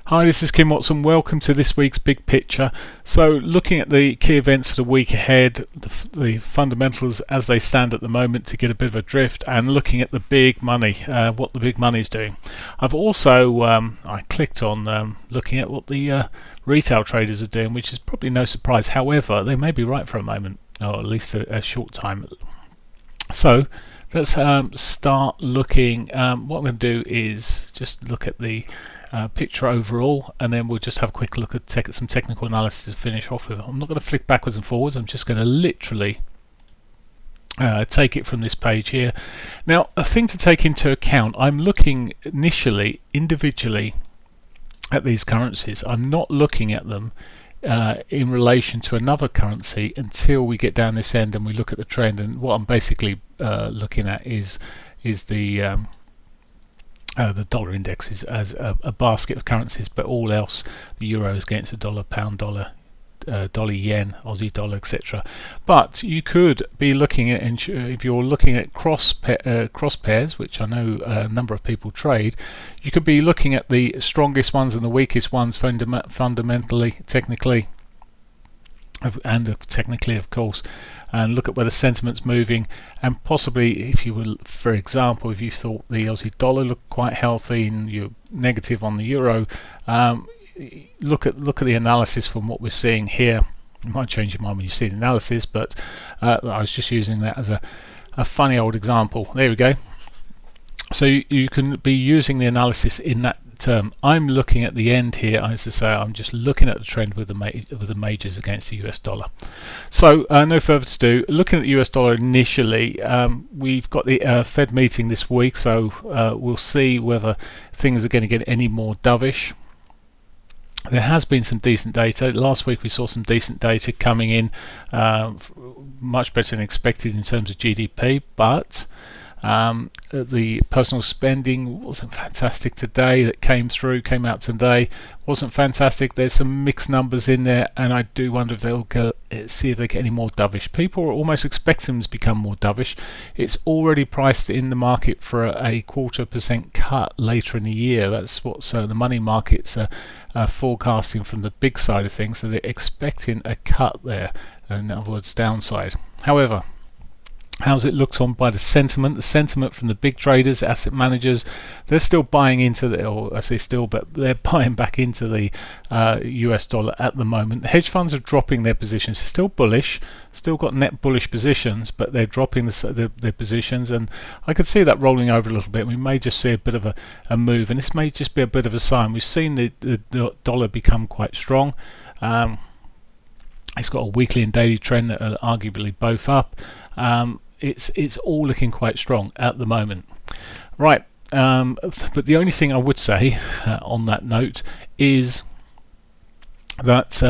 Hi, this is Kim Watson. Welcome to this week's Big Picture. So, looking at the key events for the week ahead, the fundamentals as they stand at the moment to get a bit of a drift, and looking at the big money, what the big money is doing. I've also I clicked on looking at what the retail traders are doing, which is probably no surprise. However, they may be right for a moment, or at least a short time. So, let's start looking. What I'm going to do is just look at the picture overall, and then we'll just have a quick look at some technical analysis to finish off with. I'm not going to flick backwards and forwards. I'm just going to literally take it from this page here. Now, a thing to take into account, I'm looking initially individually at these currencies. I'm not looking at them in relation to another currency until we get down this end and we look at the trend. And what I'm basically looking at is the dollar index as a basket of currencies, but all else, the euro against the dollar, pound dollar, dollar yen, Aussie dollar, etc. But you could be looking at, if you're looking at cross pairs, which I know a number of people trade, you could be looking at the strongest ones and the weakest ones fundamentally, technically, of course, and look at where the sentiment's moving, and possibly, if you were, for example, if you thought the Aussie dollar looked quite healthy and you're negative on the euro, look at the analysis from what we're seeing here. You might change your mind when you see the analysis, but I was just using that as a funny old example. There we go. So you can be using the analysis in that term. I'm looking at the end here, as I say. I'm just looking at the trend with the majors against the US dollar. So no further to do. Looking at the US dollar initially, we've got the Fed meeting this week, so we'll see whether things are going to get any more dovish. There has been some decent data. Last week we saw some decent data coming in, much better than expected in terms of GDP, but the personal spending wasn't fantastic today. That came out today, wasn't fantastic. There's some mixed numbers in there, and I do wonder if they'll see if they get any more dovish. People are almost expecting them to become more dovish. It's already priced in the market for a 0.25% cut later in the year. That's what the money markets are forecasting from the big side of things. So they're expecting a cut there, in other words, downside. However, how's it looked on by the sentiment from the big traders, asset managers? They're still buying into or I say still, but they're buying back into the US dollar at the moment. The hedge funds are dropping their positions. They're still bullish, still got net bullish positions, but they're dropping their positions, and I could see that rolling over a little bit. We may just see a bit of a move, and this may just be a bit of a sign. We've seen the dollar become quite strong. It's got a weekly and daily trend that are arguably both up. It's all looking quite strong at the moment, right? But the only thing I would say on that note is that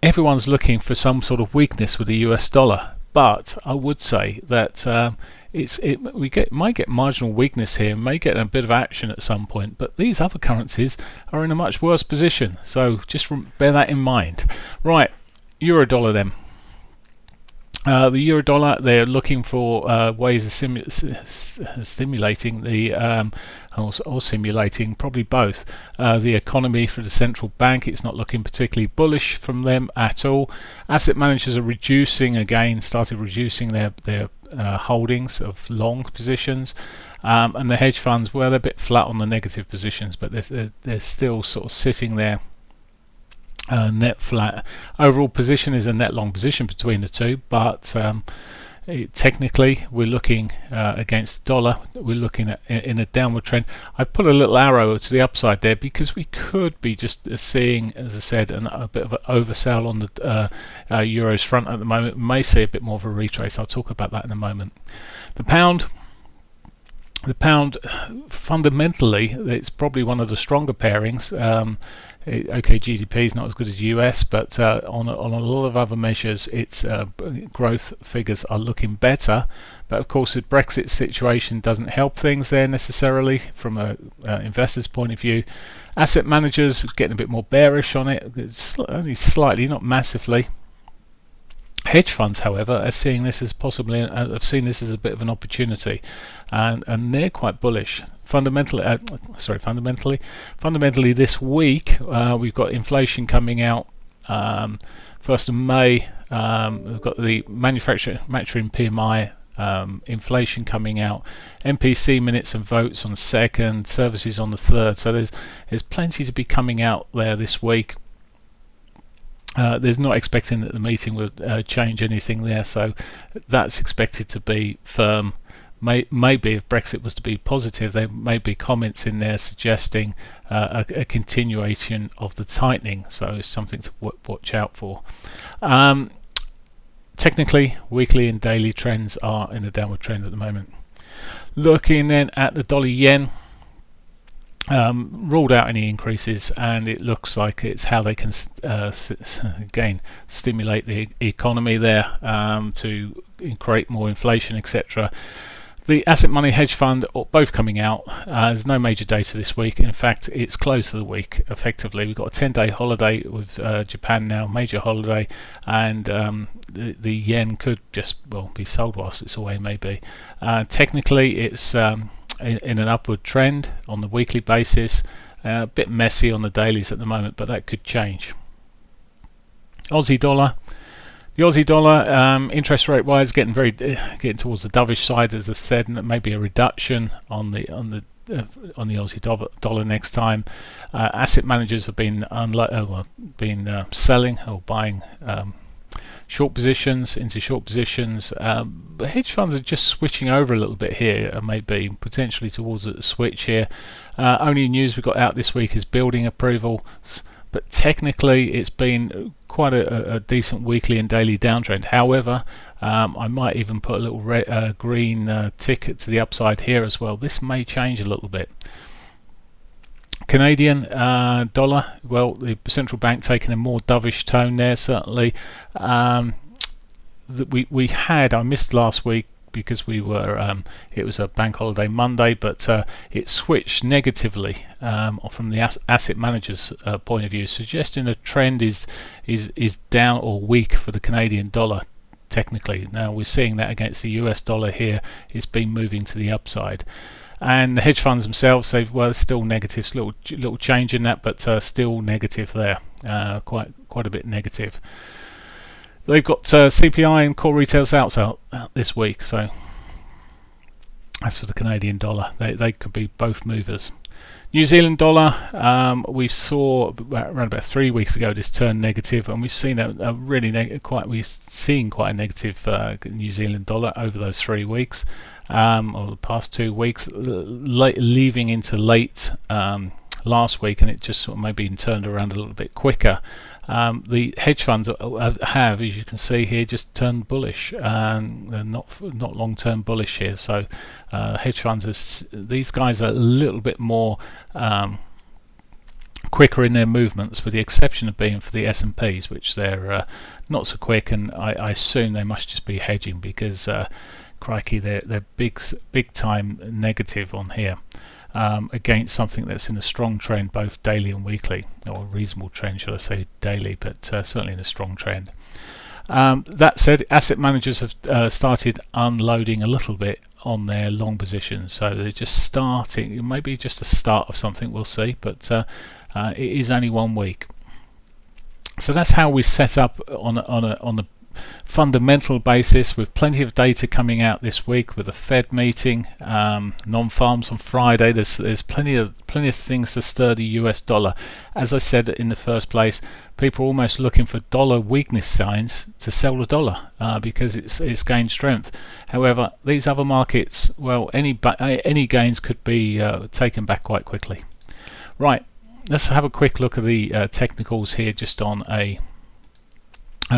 everyone's looking for some sort of weakness with the US dollar. But I would say that might get marginal weakness here, may get a bit of action at some point. But these other currencies are in a much worse position, so just bear that in mind. Right, euro dollar then. The euro dollar, they're looking for ways of stimulating or simulating, probably both, the economy for the central bank. It's not looking particularly bullish from them at all. Asset managers are started reducing their holdings of long positions, and the hedge funds, well, they're a bit flat on the negative positions, but they're still sort of sitting there. Net flat. Overall position is a net long position between the two, but technically we're looking against the dollar, we're looking at in a downward trend. I put a little arrow to the upside there because we could be just seeing, as I said, a bit of an oversell on the euro's front at the moment. We may see a bit more of a retrace. I'll talk about that in a moment. The pound fundamentally, it's probably one of the stronger pairings. Okay, GDP is not as good as US, but on a lot of other measures, its growth figures are looking better. But of course, the Brexit situation doesn't help things there necessarily from a investor's point of view. Asset managers getting a bit more bearish on it, only slightly, not massively. Hedge funds, however, are seeing this as possibly, have seen this as a bit of an opportunity, and they're quite bullish. Fundamentally, this week we've got inflation coming out. 1st of May, we've got the manufacturing PMI. Inflation coming out, MPC minutes and votes on the 2nd, services on the 3rd. So there's plenty to be coming out there this week. There's not expecting that the meeting would change anything there, so that's expected to be firm. Maybe if Brexit was to be positive, there may be comments in there suggesting a continuation of the tightening, so it's something to watch out for. Technically, weekly and daily trends are in a downward trend at the moment. Looking then at the dollar yen, ruled out any increases, and it looks like it's how they can again stimulate the economy there to create more inflation, etc. The asset money hedge fund are both coming out. There's no major data this week. In fact, it's closed for the week effectively. We've got a 10-day holiday with Japan now, major holiday, and the yen could just be sold whilst it's away maybe. Technically it's in an upward trend on the weekly basis, a bit messy on the dailies at the moment, but that could change. Aussie dollar. The Aussie dollar, interest rate wise, getting towards the dovish side, as I've said, and maybe a reduction on the Aussie dollar next time. Asset managers have been selling or buying short positions into short positions. But hedge funds are just switching over a little bit here, maybe potentially towards a switch here. Only news we got out this week is building approvals, but technically it's been quite a decent weekly and daily downtrend. However, I might even put a little green ticket to the upside here as well. This may change a little bit. Canadian dollar, well, the central bank taking a more dovish tone there, certainly. We had, I missed last week because we were it was a bank holiday Monday, but it switched negatively from the asset managers point of view, suggesting a trend is down or weak for the Canadian dollar technically. Now we're seeing that against the US dollar here. It's been moving to the upside, and the hedge funds themselves say, well, still negative, little change in that, but still negative there, quite a bit negative. They've got CPI and core retail sales out this week, so as for the Canadian dollar, they could be both movers. New Zealand dollar, we saw around about 3 weeks ago this turned negative, and we've seen a really quite a negative New Zealand dollar over those 3 weeks, or the past 2 weeks, leaving into late last week, and it just sort of maybe turned around a little bit quicker. The hedge funds have, as you can see here, just turned bullish, and they're not long-term bullish here. So hedge funds, these guys are a little bit more quicker in their movements, with the exception of being for the S&Ps, which they're not so quick, and I assume they must just be hedging because crikey, they're big time negative on here. Against something that's in a strong trend both daily and weekly, or a reasonable trend, should I say daily, but certainly in a strong trend. That said, asset managers have started unloading a little bit on their long positions, so they're just starting, maybe just a start of something, we'll see, but it is only 1 week. So that's how we set up on a fundamental basis, with plenty of data coming out this week with the Fed meeting, non-farms on Friday. There's plenty of things to stir the US dollar. As I said in the first place, people are almost looking for dollar weakness signs to sell the dollar because it's gained strength. However, these other markets, well, any gains could be taken back quite quickly. Right, let's have a quick look at the technicals here, just on a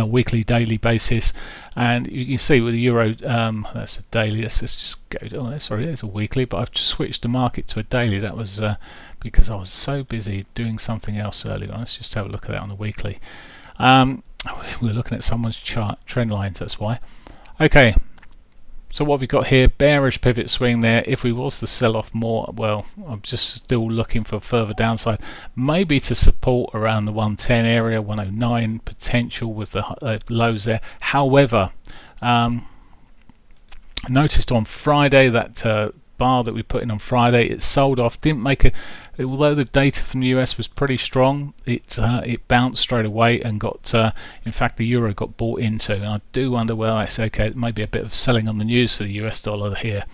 weekly daily basis, and you can see with the euro, that's a daily. Let's just go. Sorry, it's a weekly, but I've just switched the market to a daily. That was because I was so busy doing something else earlier. Let's just have a look at that on the weekly. We're looking at someone's chart trend lines, that's why. Okay, So what we've got here, bearish pivot swing there. If we was to sell off more, well, I'm just still looking for further downside, maybe to support around the 110 area, 109 potential with the lows there. However, noticed on Friday that bar that we put in on Friday, it sold off, didn't make a, although the data from the US was pretty strong, it bounced straight away and got in fact the euro got bought into, and I do wonder, well, it's okay, it may be a bit of selling on the news for the US dollar here.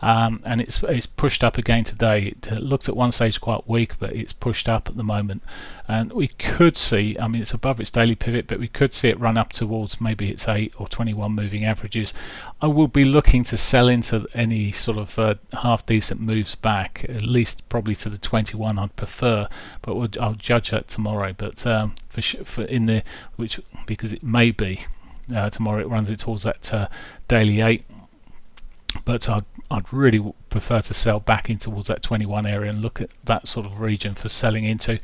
And it's pushed up again today. It looked at one stage quite weak, but it's pushed up at the moment, and we could see, I mean, it's above its daily pivot, but we could see it run up towards maybe its 8 or 21 moving averages. I will be looking to sell into any sort of half decent moves back, at least probably to the 21 I'd prefer, but I'll judge that tomorrow. But for in the which, because it may be tomorrow it runs it towards that daily 8, but I'd really prefer to sell back in towards that 21 area and look at that sort of region for selling into.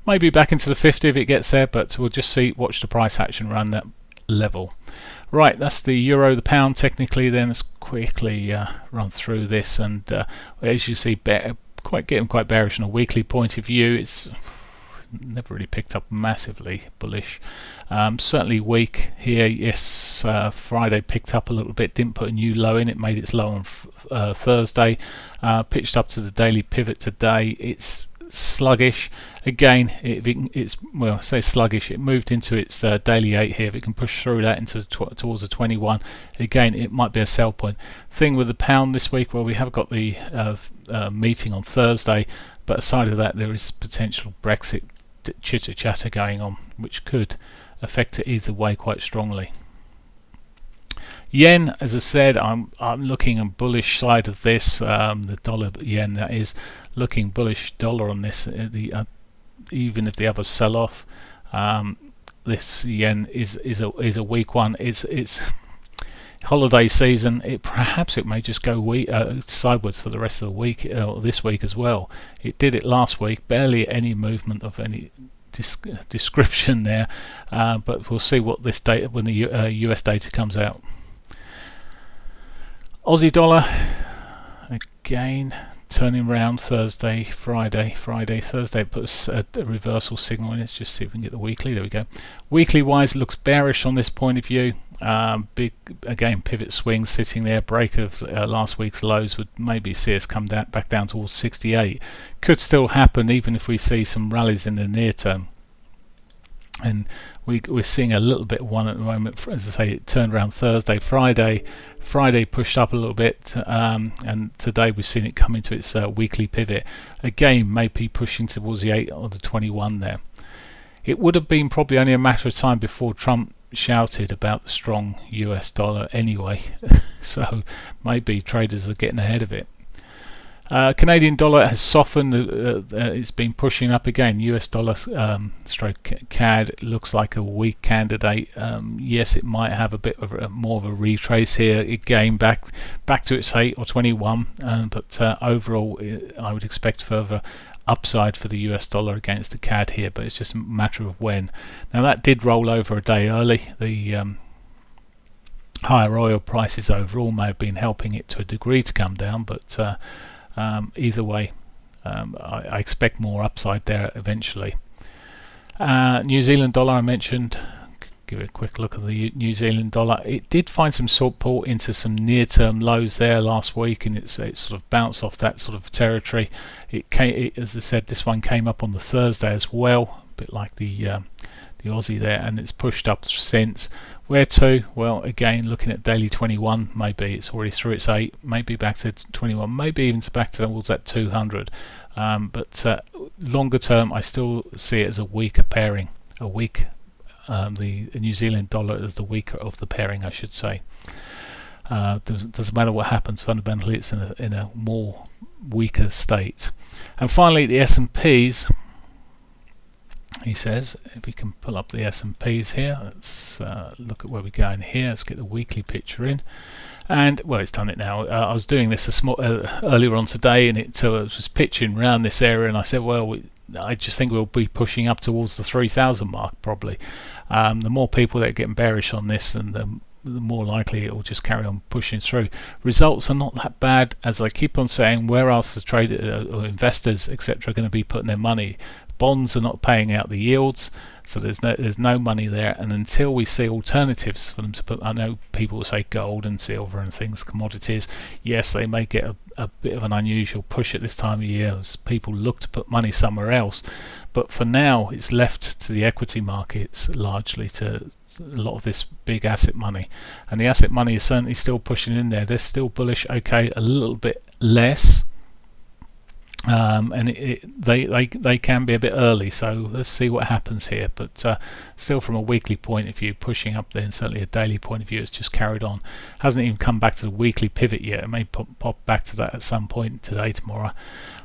Maybe back into the 50 if it gets there, but we'll just see, watch the price action around that level. Right, that's the euro, the pound technically. Then let's quickly run through this, and as you see, getting quite bearish on a weekly point of view. It's never really picked up massively bullish. Certainly weak here. Yes, Friday picked up a little bit, didn't put a new low in, it made its low on Thursday, pitched up to the daily pivot today. It's sluggish again. It's, well, say sluggish, it moved into its daily 8 here. If it can push through that into towards the 21 again, it might be a sell point. Thing with the pound this week, well, we have got the meeting on Thursday, but aside of that, there is potential Brexit chitter chatter going on, which could affect it either way quite strongly. Yen, as I said, I'm looking on bullish side of this. The dollar yen, that is, looking bullish dollar on this. Even if the others sell off, this yen is a weak one. It's holiday season. Perhaps it may just go sideways for the rest of the week, this week as well. It did it last week, barely any movement of any description there, but we'll see what this data, when the US data comes out. Aussie dollar again turning around Thursday, Friday. Thursday puts a reversal signal in. Let's just see if we can get the weekly. There we go. Weekly wise, looks bearish on this point of view. Big again pivot swing sitting there. Break of last week's lows would maybe see us come back down towards 68. Could still happen even if we see some rallies in the near term. And we're seeing a little bit of one at the moment. As I say, it turned around Thursday, Friday pushed up a little bit, and today we've seen it come into its weekly pivot again, maybe pushing towards the 8 or the 21 there. It would have been probably only a matter of time before Trump shouted about the strong US dollar anyway, so maybe traders are getting ahead of it. Canadian dollar has softened. It's been pushing up again. US dollar stroke CAD looks like a weak candidate. Yes, it might have a bit of more of a retrace here again, back to its 8 or 21, but overall I would expect further upside for the US dollar against the CAD here, but it's just a matter of when. Now that did roll over a day early. The higher oil prices overall may have been helping it to a degree to come down, but either way, I expect more upside there eventually. New Zealand dollar, I mentioned. Give it a quick look at the New Zealand dollar. It did find some support into some near-term lows there last week, and it sort of bounced off that sort of territory. As I said, this one came up on the Thursday as well, a bit like the Aussie there, and it's pushed up since. Where to? Well, again, looking at daily 21, maybe it's already through its 8, maybe back to 21, maybe even back towards that 200. But longer term, I still see it as a weaker pairing, the New Zealand dollar is the weaker of the pairing, I should say. Doesn't matter what happens, fundamentally it's in a more weaker state. And finally, the S&Ps. He says, if we can pull up the S&Ps here, let's look at where we're going here. Let's get the weekly picture in. And, well, it's done it now. I was doing this earlier on today, and it was pitching around this area, and I said, well, I just think we'll be pushing up towards the 3,000 mark probably. The more people that are getting bearish on this, and the the more likely it will just carry on pushing through. Results are not that bad, as I keep on saying. Where else is traders or investors, etc., going to be putting their money? Bonds are not paying out the yields, so there's no money there. And until we see alternatives for them to put, I know people will say gold and silver and things, commodities. Yes, they may get a bit of an unusual push at this time of year as people look to put money somewhere else. But for now, it's left to the equity markets largely, to a lot of this big asset money. And the asset money is certainly still pushing in there. They're still bullish, okay, a little bit less. And they can be a bit early, so let's see what happens here. But still, from a weekly point of view, pushing up there, and certainly a daily point of view, it's just carried on. Hasn't even come back to the weekly pivot yet. It may pop back to that at some point today, tomorrow,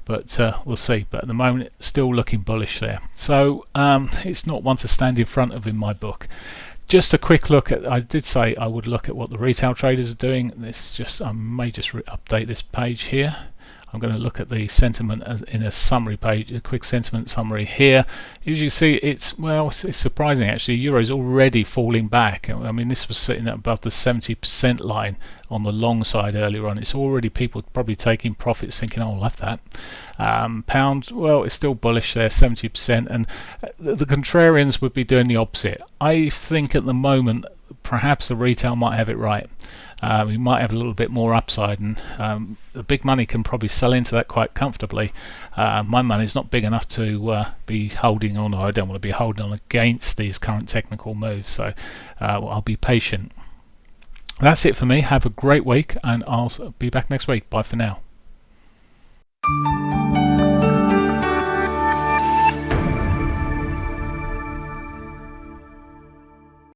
but we'll see. But at the moment, it's still looking bullish there. So it's not one to stand in front of in my book. Just a quick look at, I did say I would look at what the retail traders are doing. I may just update this page here. I'm going to look at the sentiment as in a summary page, a quick sentiment summary here. As you see, it's surprising actually. Euro is already falling back. I mean, this was sitting at above the 70% line on the long side earlier on. It's already people probably taking profits, thinking, "Oh, I'll have that." Pound, well, it's still bullish there, 70%, and the contrarians would be doing the opposite. I think at the moment, perhaps the retail might have it right. We might have a little bit more upside, and the big money can probably sell into that quite comfortably. My money's not big enough to be holding on, or I don't want to be holding on against these current technical moves, so I'll be patient. That's it for me. Have a great week, and I'll be back next week. Bye for now.